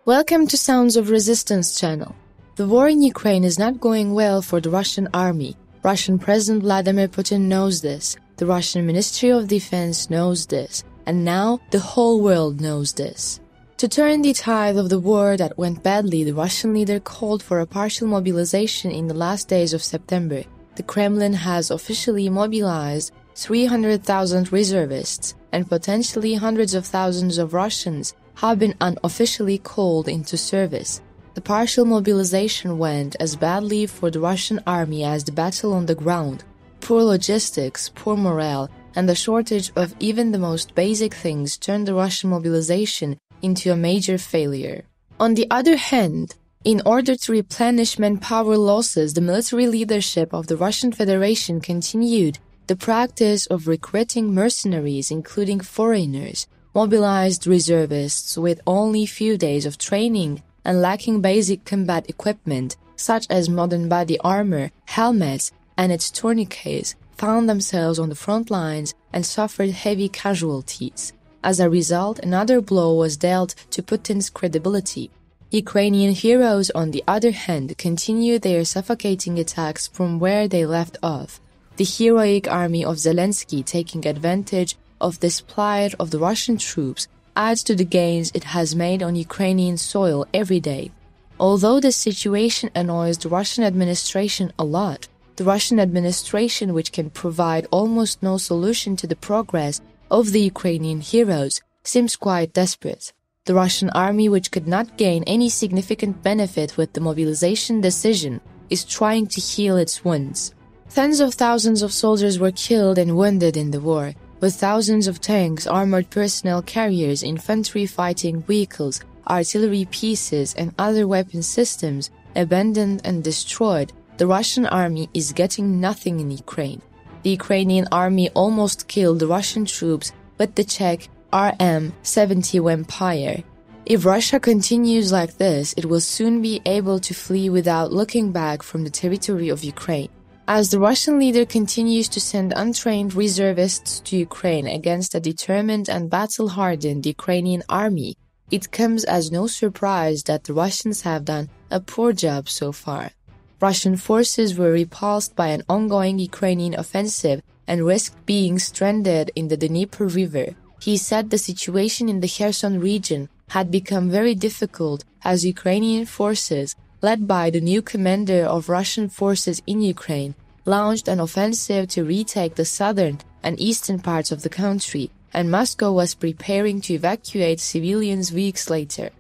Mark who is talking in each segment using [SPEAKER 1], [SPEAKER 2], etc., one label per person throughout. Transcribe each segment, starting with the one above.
[SPEAKER 1] Welcome to Sounds of Resistance channel. The war in Ukraine is not going well for the Russian army. Russian President Vladimir Putin knows this. The Russian Ministry of Defense knows this. And now the whole world knows this. To turn the tide of the war that went badly, the Russian leader called for a partial mobilization in the last days of September. The Kremlin has officially mobilized 300,000 reservists, and potentially hundreds of thousands of Russians have been unofficially called into service. The partial mobilization went as badly for the Russian army as the battle on the ground. Poor logistics, poor morale, and the shortage of even the most basic things turned the Russian mobilization into a major failure. On the other hand, in order to replenish manpower losses, the military leadership of the Russian Federation continued the practice of recruiting mercenaries, including foreigners, mobilized reservists with only few days of training and lacking basic combat equipment, such as modern body armor, helmets, and its tourniquets, found themselves on the front lines and suffered heavy casualties. As a result, another blow was dealt to Putin's credibility. Ukrainian heroes, on the other hand, continued their suffocating attacks from where they left off. The heroic army of Zelensky, taking advantage of this plight of the Russian troops, adds to the gains it has made on Ukrainian soil every day. Although this situation annoys the Russian administration a lot, the Russian administration, which can provide almost no solution to the progress of the Ukrainian heroes, seems quite desperate. The Russian army, which could not gain any significant benefit with the mobilization decision, is trying to heal its wounds. Tens of thousands of soldiers were killed and wounded in the war, with thousands of tanks, armored personnel carriers, infantry fighting vehicles, artillery pieces, and other weapon systems abandoned and destroyed. The Russian army is getting nothing in Ukraine. The Ukrainian army almost killed the Russian troops with the Czech RM-70 Empire. If Russia continues like this, it will soon be able to flee without looking back from the territory of Ukraine. As the Russian leader continues to send untrained reservists to Ukraine against a determined and battle-hardened Ukrainian army, it comes as no surprise that the Russians have done a poor job so far. Russian forces were repulsed by an ongoing Ukrainian offensive and risked being stranded in the Dnieper River. He said the situation in the Kherson region had become very difficult as Ukrainian forces, led by the new commander of Russian forces in Ukraine, launched an offensive to retake the southern and eastern parts of the country, and Moscow was preparing to evacuate civilians weeks later.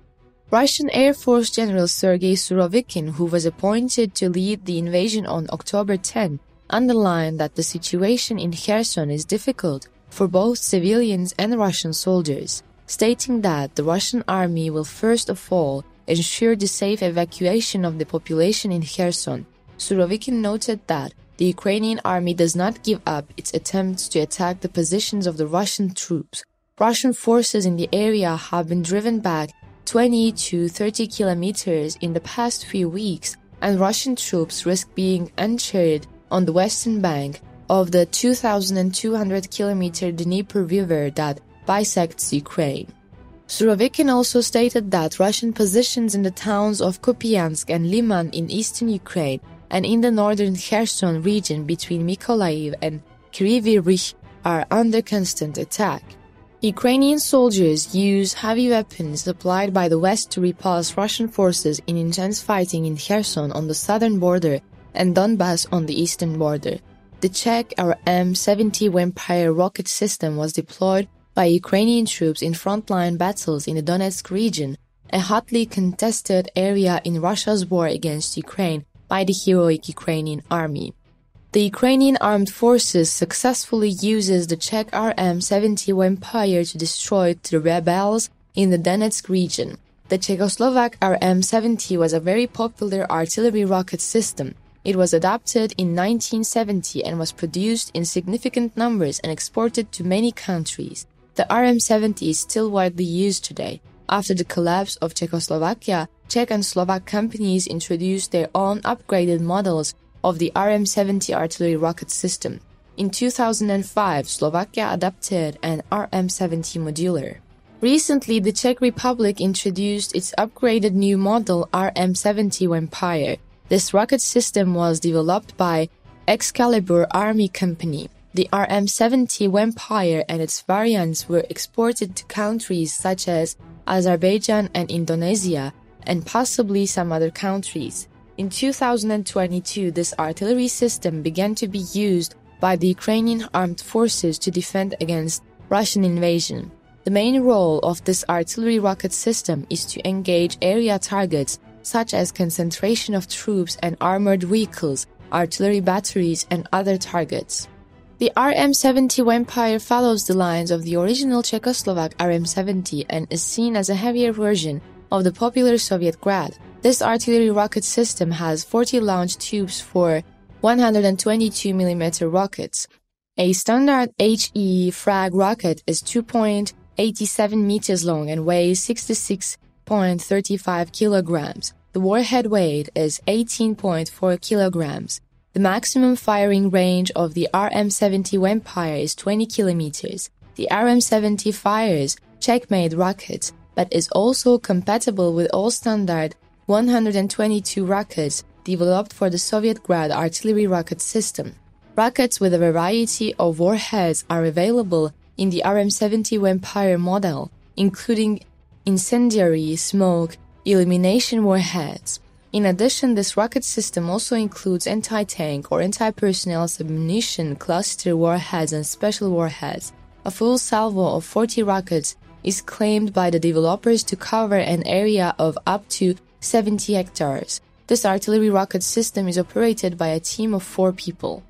[SPEAKER 1] Russian Air Force General Sergei Surovikin, who was appointed to lead the invasion on October 10, underlined that the situation in Kherson is difficult for both civilians and Russian soldiers, stating that the Russian army will first of all ensure the safe evacuation of the population in Kherson. Surovikin noted that the Ukrainian army does not give up its attempts to attack the positions of the Russian troops. Russian forces in the area have been driven back 20 to 30 kilometers in the past few weeks, and Russian troops risk being anchored on the western bank of the 2,200-kilometer Dnieper River that bisects Ukraine. Surovikin also stated that Russian positions in the towns of Kupiansk and Liman in eastern Ukraine and in the northern Kherson region between Mykolaiv and Kryvyi Rih are under constant attack. Ukrainian soldiers use heavy weapons supplied by the West to repulse Russian forces in intense fighting in Kherson on the southern border and Donbas on the eastern border. The Czech RM-70 Empire rocket system was deployed by Ukrainian troops in frontline battles in the Donetsk region, a hotly contested area in Russia's war against Ukraine by the heroic Ukrainian army. The Ukrainian armed forces successfully uses the Czech RM-70 Empire to destroy the rebels in the Donetsk region. The Czechoslovak RM-70 was a very popular artillery rocket system. It was adopted in 1970 and was produced in significant numbers and exported to many countries. The RM-70 is still widely used today. After the collapse of Czechoslovakia, Czech and Slovak companies introduced their own upgraded models of the RM-70 artillery rocket system. In 2005, Slovakia adopted an RM-70 modular. Recently, the Czech Republic introduced its upgraded new model RM-70 Vampire. This rocket system was developed by Excalibur Army Company. The RM-70 Vampire and its variants were exported to countries such as Azerbaijan and Indonesia, and possibly some other countries. In 2022, this artillery system began to be used by the Ukrainian armed forces to defend against Russian invasion. The main role of this artillery rocket system is to engage area targets such as concentration of troops and armored vehicles, artillery batteries, and other targets. The RM-70 Vampire follows the lines of the original Czechoslovak RM-70 and is seen as a heavier version of the popular Soviet Grad. This artillery rocket system has 40 launch tubes for 122mm rockets. A standard HE frag rocket is 2.87 meters long and weighs 66.35 kilograms. The warhead weight is 18.4 kilograms. The maximum firing range of the RM-70 Vampire is 20 kilometers. The RM-70 fires Czech-made rockets, but is also compatible with all standard 122 rockets developed for the Soviet Grad artillery rocket system. Rockets with a variety of warheads are available in the RM-70 Vampire model, including incendiary, smoke, elimination warheads. In addition, this rocket system also includes anti-tank or anti-personnel submunition cluster warheads and special warheads. A full salvo of 40 rockets is claimed by the developers to cover an area of up to 70 hectares. This artillery rocket system is operated by a team of 4 people.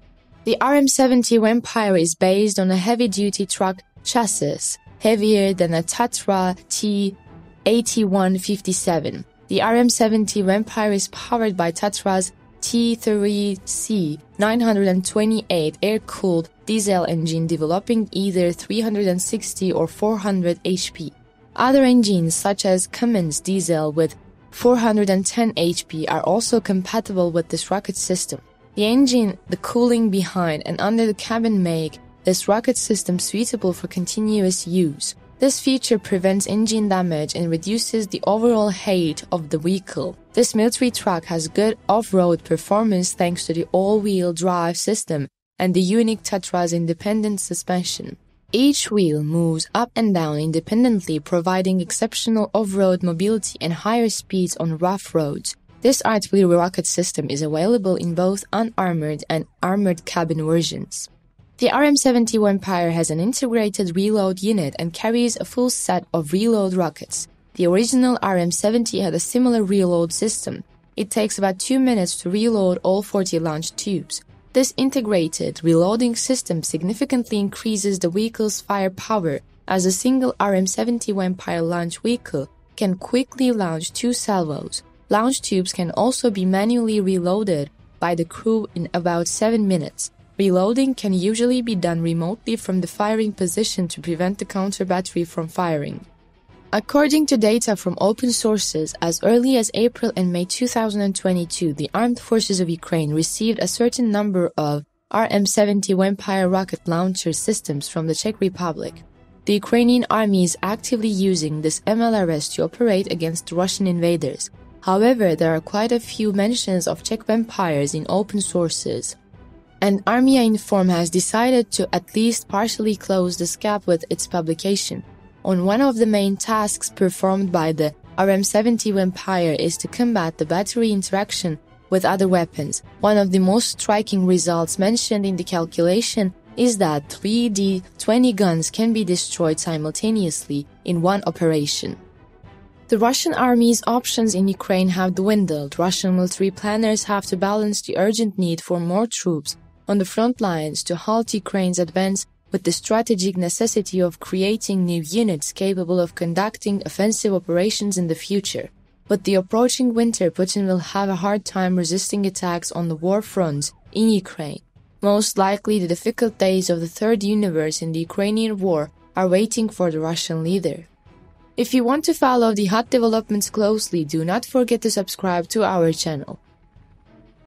[SPEAKER 1] The RM-70 Vampire is based on a heavy-duty truck chassis, heavier than a Tatra T8157. The RM-70 Vampire is powered by Tatra's T3C 928 air-cooled diesel engine developing either 360 or 400 HP. Other engines such as Cummins diesel with 410 HP are also compatible with this rocket system. The engine, the cooling behind and under the cabin make this rocket system suitable for continuous use. This feature prevents engine damage and reduces the overall height of the vehicle. This military truck has good off-road performance thanks to the all-wheel drive system and the unique Tatra's independent suspension. Each wheel moves up and down independently, providing exceptional off-road mobility and higher speeds on rough roads. This artillery rocket system is available in both unarmored and armored cabin versions. The RM-70 Vampire has an integrated reload unit and carries a full set of reload rockets. The original RM-70 had a similar reload system. It takes about 2 minutes to reload all 40 launch tubes. This integrated reloading system significantly increases the vehicle's firepower, as a single RM-70 Vampire launch vehicle can quickly launch 2 salvos. Launch tubes can also be manually reloaded by the crew in about 7 minutes. Reloading can usually be done remotely from the firing position to prevent the counter battery from firing. According to data from open sources, as early as April and May 2022, the Armed Forces of Ukraine received a certain number of RM-70 Vampire rocket launcher systems from the Czech Republic. The Ukrainian army is actively using this MLRS to operate against Russian invaders. However, there are quite a few mentions of Czech Vampires in open sources. And Armia Inform has decided to at least partially close this gap with its publication. On one of the main tasks performed by the RM-70 Vampire is to combat the battery interaction with other weapons. One of the most striking results mentioned in the calculation is that 3D-20 guns can be destroyed simultaneously in one operation. The Russian army's options in Ukraine have dwindled. Russian military planners have to balance the urgent need for more troops on the front lines to halt Ukraine's advance with the strategic necessity of creating new units capable of conducting offensive operations in the future. With the approaching winter, Putin will have a hard time resisting attacks on the war front in Ukraine. Most likely, the difficult days of the third universe in the Ukrainian war are waiting for the Russian leader. If you want to follow the hot developments closely, do not forget to subscribe to our channel.